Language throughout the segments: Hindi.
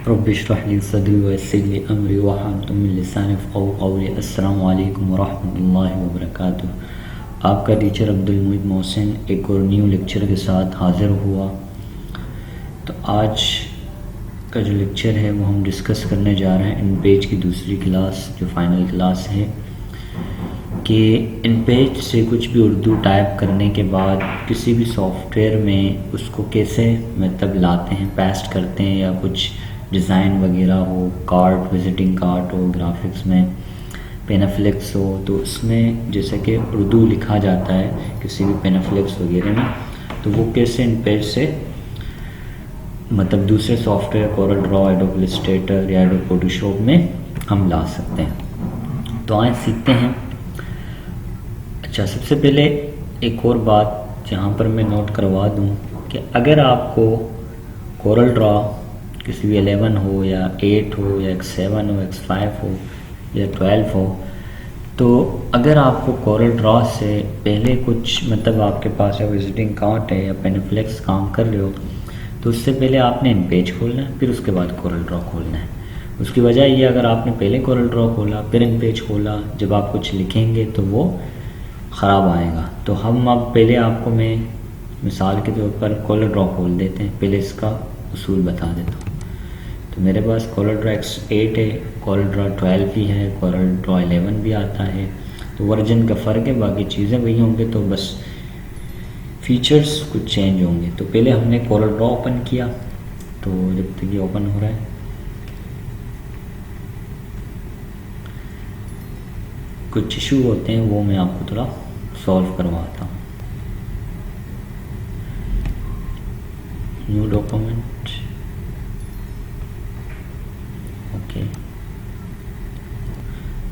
रब्बि इश्रह ली सदरी वयस्सिर ली अमरी वहलुल मिन लिसानी यफ़क़हू क़ौली। अस्सलामु अलैकुम वरहमतुल्लाहि वबरकातुहू। आपका टीचर अब्दुल मुईद मोहसिन एक और न्यू लेक्चर के साथ हाज़िर हुआ। तो आज का जो लेक्चर है वो हम डिस्कस करने जा रहे हैं इन पेज की दूसरी क्लास जो फ़ाइनल क्लास है कि इन पेज से कुछ भी उर्दू टाइप करने के बाद किसी भी सॉफ्टवेयर में उसको कैसे मतलब लाते हैं, पेस्ट करते हैं, या कुछ डिज़ाइन वगैरह हो, कार्ड, विजिटिंग कार्ड हो, ग्राफिक्स में पेनाफ्लेक्स हो, तो उसमें जैसे कि उर्दू लिखा जाता है किसी भी पेनाफ्लेक्स वगैरह में, तो वो कैसे इन पेज से मतलब दूसरे software Corel Draw, adobe Illustrator या एडोब फोटोशॉप में हम ला सकते हैं। तो आए सीखते हैं। अच्छा, सबसे पहले एक और बात जहाँ पर मैं नोट करवा दूँ कि अगर आपको कोरल ड्रॉ किसी भी 11 हो या 8 हो या X7 हो, X5 हो या 12 हो, तो अगर आपको कोरल ड्रॉ से पहले कुछ मतलब आपके पास या विजिटिंग कार्ड है या पेनाफ्लेक्स काम कर रहे हो, तो उससे पहले आपने इन पेज खोलना है, फिर उसके बाद कोरल ड्रॉ खोलना है। उसकी वजह ये, अगर आपने पहले कोरल ड्रॉ खोला फिर इन पेज खोला, जब आप कुछ लिखेंगे तो वो ख़राब आएगा। तो हम अब पहले आपको मैं मिसाल के तौर पर कोरल ड्रॉ खोल देते हैं, पहले इसका उसूल बता देता हूँ। तो मेरे पास कोरल ड्रॉ X8 है, कोरल ड्रॉ 12 भी है, कोरल ड्रॉ 11 भी आता है। तो वर्जन का फ़र्क है, बाकी चीज़ें वही होंगे, तो बस फीचर्स कुछ चेंज होंगे। तो पहले हमने कोरल ड्रॉ ओपन किया, तो जब तक ये ओपन हो रहा है कुछ इशू होते हैं, वो मैं आपको थोड़ा सॉल्व करवाता हूँ। New document, okay.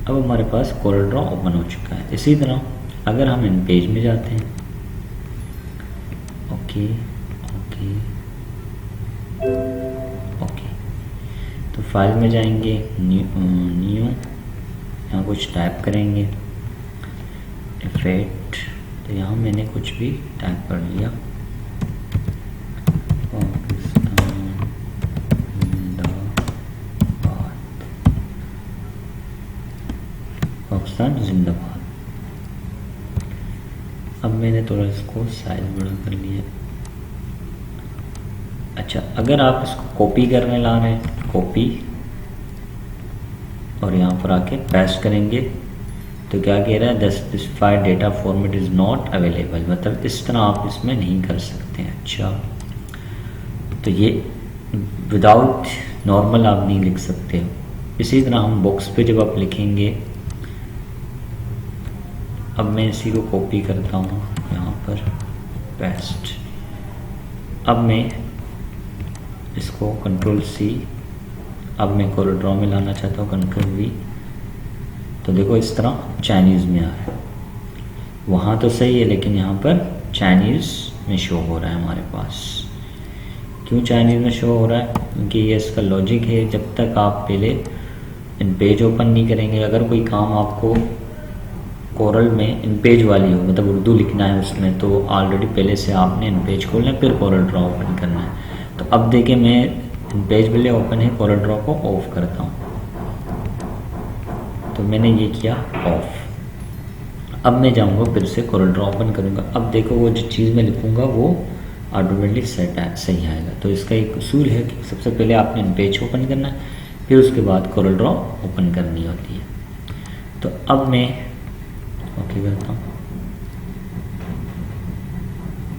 अब हमारे पास कोरल ड्रॉ ओपन हो चुका है। इसी तरह अगर हम इन पेज में जाते हैं, ओके ओके ओके, तो फाइल में जाएंगे, न्यू यहाँ कुछ टाइप करेंगे, इफेक्ट, तो यहाँ मैंने कुछ भी टाइप कर लिया, पाकिस्तान जिंदाबाद। अब मैंने थोड़ा इसको साइज बड़ा कर लिया। अच्छा, अगर आप इसको कॉपी करने ला रहे हैं, कॉपी, और यहाँ पर आके पेस्ट करेंगे, तो क्या कह रहा है, the specified data format is not available, मतलब इस तरह आप इसमें नहीं कर सकते हैं। अच्छा, तो ये विदाउट नॉर्मल आप नहीं लिख सकते हो। इसी तरह हम बॉक्स पे जब आप लिखेंगे, अब मैं इसी को कॉपी करता हूँ यहाँ पर, पेस्ट। अब मैं इसको कंट्रोल-C, अब मैं कोरल ड्रॉ में लाना चाहता हूँ, कंट्रोल-V, तो देखो इस तरह चाइनीज़ में आ रहा है। वहाँ तो सही है, लेकिन यहाँ पर चाइनीज़ में शो हो रहा है हमारे पास। क्यों चाइनीज़ में शो हो रहा है? क्योंकि ये इसका लॉजिक है, जब तक आप पहले इन पेज ओपन नहीं करेंगे, अगर कोई काम आपको कोरल में इन पेज वाली हो, मतलब उर्दू लिखना है उसमें, तो ऑलरेडी पहले से आपने इन पेज खोलना है, फिर कोरल ड्रॉ ओपन करना है। तो अब देखिए, मैं इन पेज पहले ओपन है, कोरल ड्रॉ को ऑफ करता हूँ, तो मैंने ये किया ऑफ। अब मैं जाऊँगा फिर से कोरल ड्रॉ ओपन करूँगा। अब देखो वो जो चीज़ मैं लिखूँगा वो ऑटोमेटिक सही आएगा। तो इसका एक उसूल है कि सबसे पहले आपने इन पेज ओपन करना है, फिर उसके बाद कोरल ड्रॉ ओपन करनी होती है। तो अब मैं ओके करता हूँ।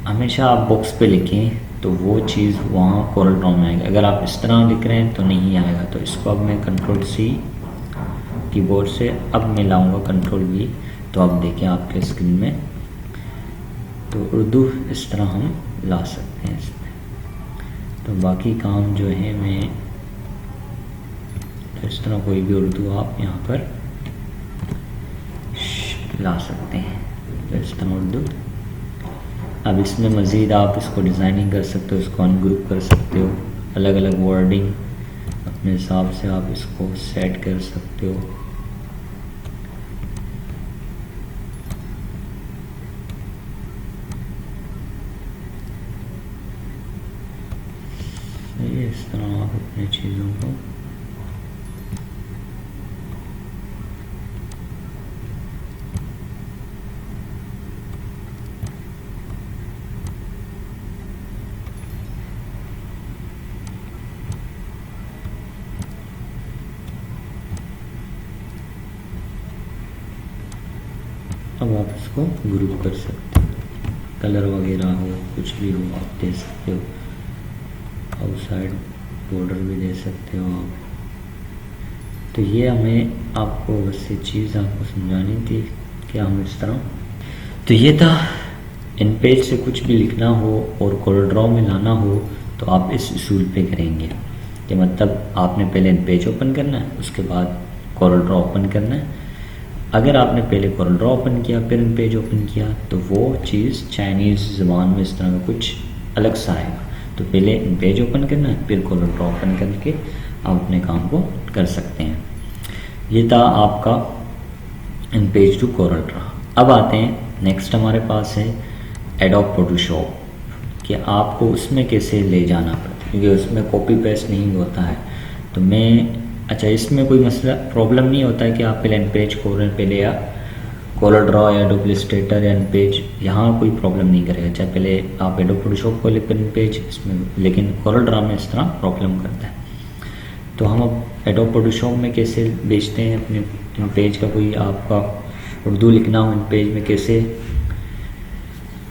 हमेशा आप बॉक्स पे लिखें तो वो चीज़ वहाँ कोरल ड्रॉ में आएगा। अगर आप इस तरह लिख रहे हैं तो नहीं आएगा। तो इसको अब मैं कंट्रोल-C कीबोर्ड से, अब मैं लाऊंगा कंट्रोल-V, तो अब देखें आपके स्क्रीन में, तो उर्दू इस तरह हम ला सकते हैं इसमें। तो बाकी काम जो है मैं इस तरह कोई भी उर्दू आप यहाँ पर ला सकते हैं, तो इस तरह उर्दू। अब इसमें मज़ीद आप इसको डिज़ाइनिंग कर सकते हो, इसको अनग्रुप कर सकते हो, अलग अलग वर्डिंग अपने हिसाब से आप इसको सेट कर सकते हो। इस तरह आप अपने चीज़ों को अब आप इसको ग्रुप कर सकते हैं, कलर वगैरह हो कुछ भी हो आप दे सकते हो, आउटसाइड बॉर्डर भी दे सकते हो आप। तो ये हमें आपको बस ये चीज़ आपको समझानी थी कि हम इस तरह, तो ये था इन पेज से कुछ भी लिखना हो और कोरल ड्रॉ में लाना हो तो आप इस उसूल पे करेंगे कि मतलब आपने पहले इन पेज ओपन करना है, उसके बाद कोरल ड्रॉ ओपन करना है। अगर आपने पहले कोरल ड्रॉ ओपन किया फिर इन पेज ओपन किया तो वो चीज़ चाइनीज़ ज़बान में इस तरह का कुछ अलग सा आएगा। तो पहले इन पेज ओपन करना है, फिर कोरल ड्रॉ ओपन करके आप अपने काम को कर सकते हैं। ये था आपका InPage to CorelDRAW. अब आते हैं नेक्स्ट, हमारे पास है एडोब फोटोशॉप, कि आपको उसमें कैसे ले जाना पड़ता है क्योंकि उसमें कॉपी पेस्ट नहीं होता है। तो मैं अच्छा, इसमें कोई मसला प्रॉब्लम नहीं होता है कि आप पहले इन पेज खोलें पहले, या कोरल ड्रॉ या एडोब इलस्ट्रेटर या इन पेज, यहाँ कोई प्रॉब्लम नहीं करेगा। चाहे पहले आप एडोब फोटोशॉप खोले फिर इन पेज इसमें, लेकिन कोरल ड्रॉ में इस तरह प्रॉब्लम करता है। तो हम अब एडोब फोटोशॉप में कैसे बेचते हैं अपने इन पेज का, कोई आपका उर्दू लिखना हो इन पेज में कैसे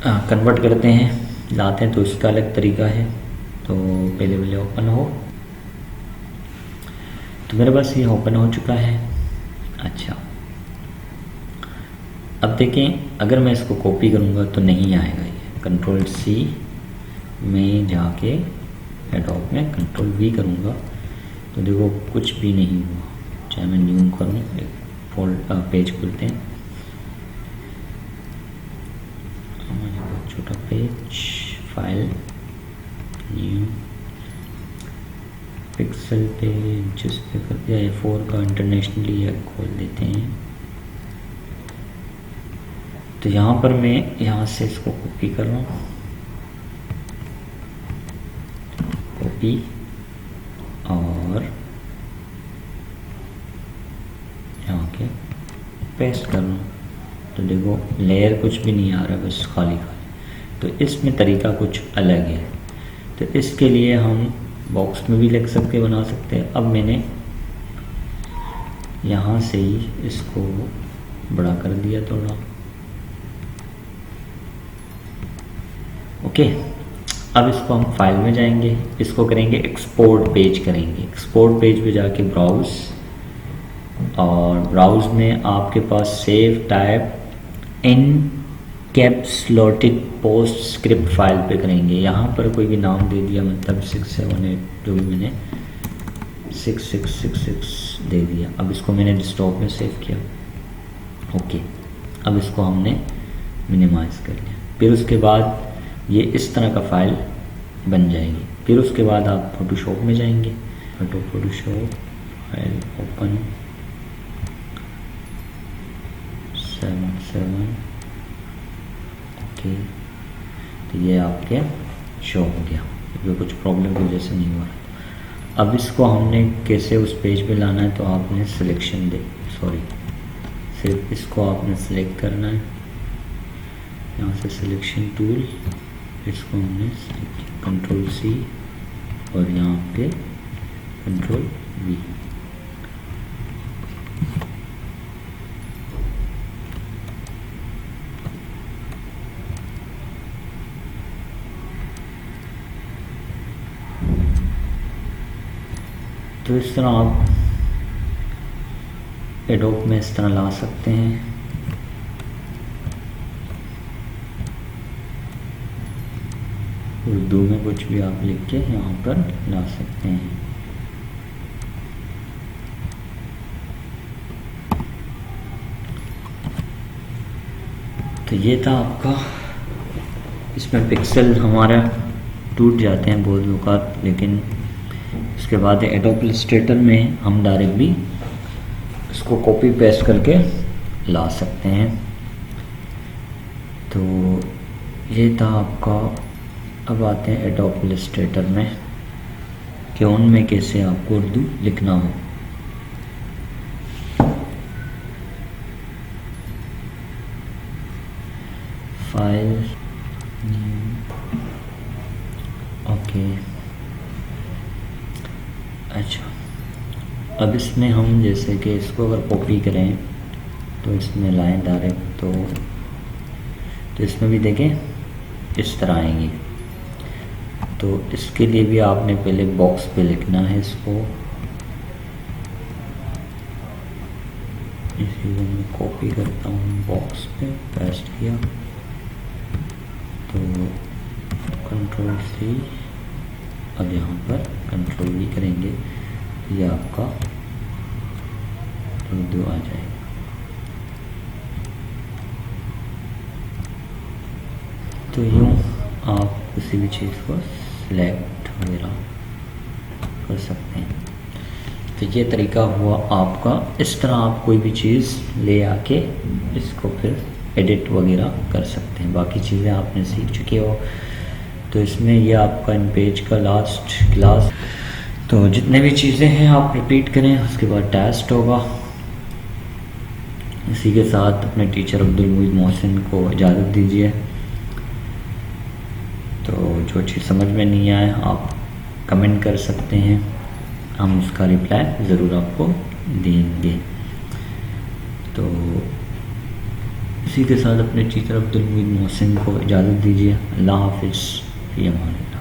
कन्वर्ट करते हैं लाते हैं, तो उसका अलग तरीका है। तो पहले ओपन हो, तो मेरे पास ये ओपन हो चुका है। अच्छा, अब देखें अगर मैं इसको कॉपी करूँगा तो नहीं आएगा ये। कंट्रोल सी में जाके एडोब में कंट्रोल वी करूँगा तो देखो कुछ भी नहीं हुआ। चाहे मैं न्यू करूँ, एक पेज खुलते हैं, छोटा पेज, फाइल, न्यू, पिक्सल पे जिस पे कर दिया A4 का इंटरनेशनली है खोल देते हैं। तो यहाँ पर मैं यहाँ से इसको कॉपी कर रहा हूँ, कॉपी, और यहाँ के पेस्ट कर रहा हूँ। तो देखो लेयर कुछ भी नहीं आ रहा, बस खाली खाली। तो इसमें तरीका कुछ अलग है। तो इसके लिए हम बॉक्स में भी लिख सकते बना सकते हैं। अब मैंने यहाँ से ही इसको बड़ा कर दिया थोड़ा। ओके, अब इसको हम फाइल में जाएंगे, इसको करेंगे एक्सपोर्ट पेज करेंगे। एक्सपोर्ट पेज पे जाके ब्राउज, और ब्राउज में आपके पास save type encapsulated postscript file पे करेंगे। यहाँ पर कोई भी नाम दे दिया, मतलब 678 जो भी मैंने 6666 दे दिया। अब इसको मैंने डेस्कटॉप में सेव किया। ओके, अब इसको हमने मिनिमाइज़ कर लिया। फिर उसके बाद ये इस तरह का फाइल बन जाएगी। फिर उसके बाद आप फोटोशॉप में जाएंगे, फोटोशॉप फाइल ओपन 77। ओके, तो ये आपके शो हो गया, ये कुछ प्रॉब्लम की वजह से नहीं हो रहा। अब इसको हमने कैसे उस पेज पे लाना है, तो आपने सिलेक्शन सिर्फ इसको आपने सेलेक्ट करना है, यहाँ से सिलेक्शन टूल, इसको हमने कंट्रोल सी और यहाँ पे कंट्रोल वी। तो इस तरह आप एडोब में इस तरह ला सकते हैं। उर्दू में कुछ भी आप लिख के यहाँ पर ला सकते हैं। तो ये था आपका, इसमें पिक्सल हमारा टूट जाते हैं बहुत वक़्त, लेकिन उसके बाद एडोब इलस्ट्रेटर में हम डायरेक्ट भी इसको कॉपी पेस्ट करके ला सकते हैं। तो ये था आपका। अब आते हैं एडोब इलस्ट्रेटर में। कि उनमें कैसे आपको उर्दू लिखना हो। File okay. अच्छा, अब इसमें हम जैसे कि इसको अगर कॉपी करें तो इसमें लाइन डायरेक्ट तो इसमें भी देखें इस तरह आएंगी। तो इसके लिए भी आपने पहले बॉक्स पे लिखना है इसको। इसी को मैं कॉपी करता हूँ, बॉक्स पे पेस्ट किया तो कंट्रोल सी, अब यहाँ पर कंट्रोल वी करेंगे, ये आपका उर्दू आ जाएगा। तो यूँ आप किसी भी चीज़ को सिलेक्ट वगैरह कर सकते हैं। तो ये तरीका हुआ आपका। इस तरह आप कोई भी चीज़ ले आके इसको फिर एडिट वगैरह कर सकते हैं। बाकी चीज़ें आपने सीख चुके हो। तो इसमें ये आपका इन पेज का लास्ट क्लास। तो जितने भी चीज़ें हैं आप रिपीट करें, उसके बाद टेस्ट होगा। इसी के साथ अपने टीचर अब्दुल मुईद मोहसिन को इजाज़त दीजिए। तो जो चीज़ समझ में नहीं आए आप कमेंट कर सकते हैं, हम उसका रिप्लाई ज़रूर आपको देंगे। तो इसी के साथ अपने टीचर अब्दुल मुईद मोहसिन को इजाज़त दीजिए। अल्लाह हाफ़िज़। फ़ी अमान।